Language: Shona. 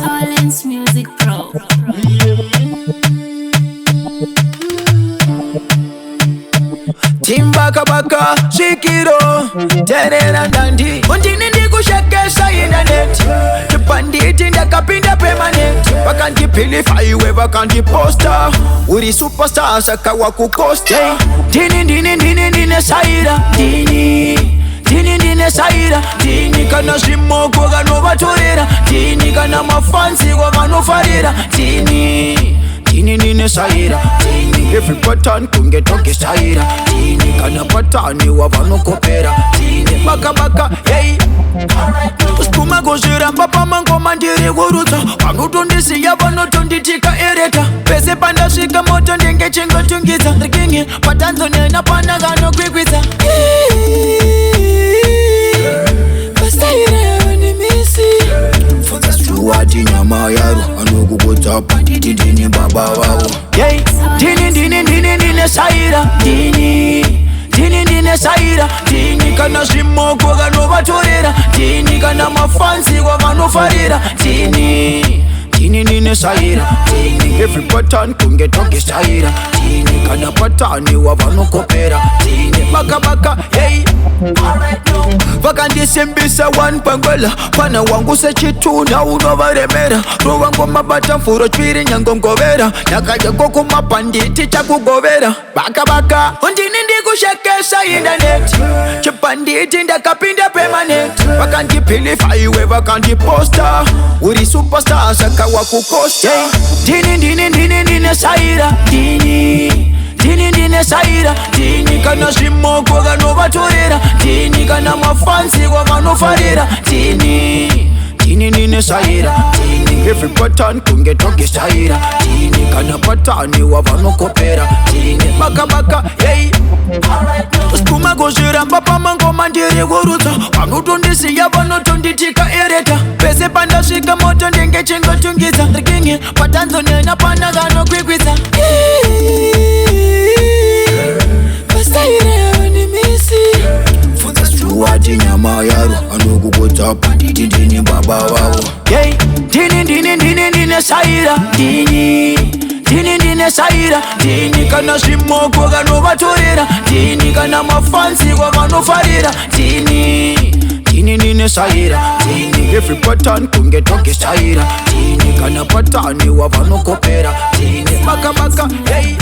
Sawilance Music Pro. Timbaka baka shikiro terera ndandi undini ndikushekesha internet chipanditi ndakapinda permanent vakandipilify iwe vakandiposta uri superstar saka wakukosta ndini saira ndine saira ndini kana zvimoko vanovatorera ndini kana mafansi kwavanofarira ndine saira every pattern kunge toke saira kana patani wavanokopera baka hey uspuma kuzviramba pamangoma ndiri kurutsa vanotondisiya vanotonditika ereta pese pandasvika moto ndenge chingotungidza rikingi patanzonena pana kanokwikwidza wati nyama yaro anokukodza panditi ndini baba vavo ndine saira ndine saira ndini kana zvimoko vanovatorera ndini kana mafansi kwavanofarira ndine saira every pattern kunge toke saira ndini kana patani wavanokopera baka hey vakandisimbisa one pangwela pana wangu sechituna unovaremera rovangomabata mfuro chwiri nyangongovera nyakaja kokumapanditi chakugovera baka undini ndikushekesa internet chipanditi ndakapinda permanent vakandipilify iwe vakandiposta uri superstar saka wakukosta ndine saira ndine saira ndini kana zvimoko vanovatorera ndini kana mafansi kwavanofarira ndine saira every pattern kunge toke saira ndini kana patani wavanokopera baka hey uspuma kuzviramba pamangoma ndiri kurutsa vanotondisiya vanotonditika ereta pese pandasvika moto ndenge chingotungidza rikingi patanzonena pana kanokwikwidza wati nyama yaro anokukodza panditi ndini baba vavo ndine saira ndine saira ndini kana zvimoko vanovatorera ndini kana mafansi kwavanofarira ndine saira every pattern kunge toke saira ndini kana patani wavanokopera baka hey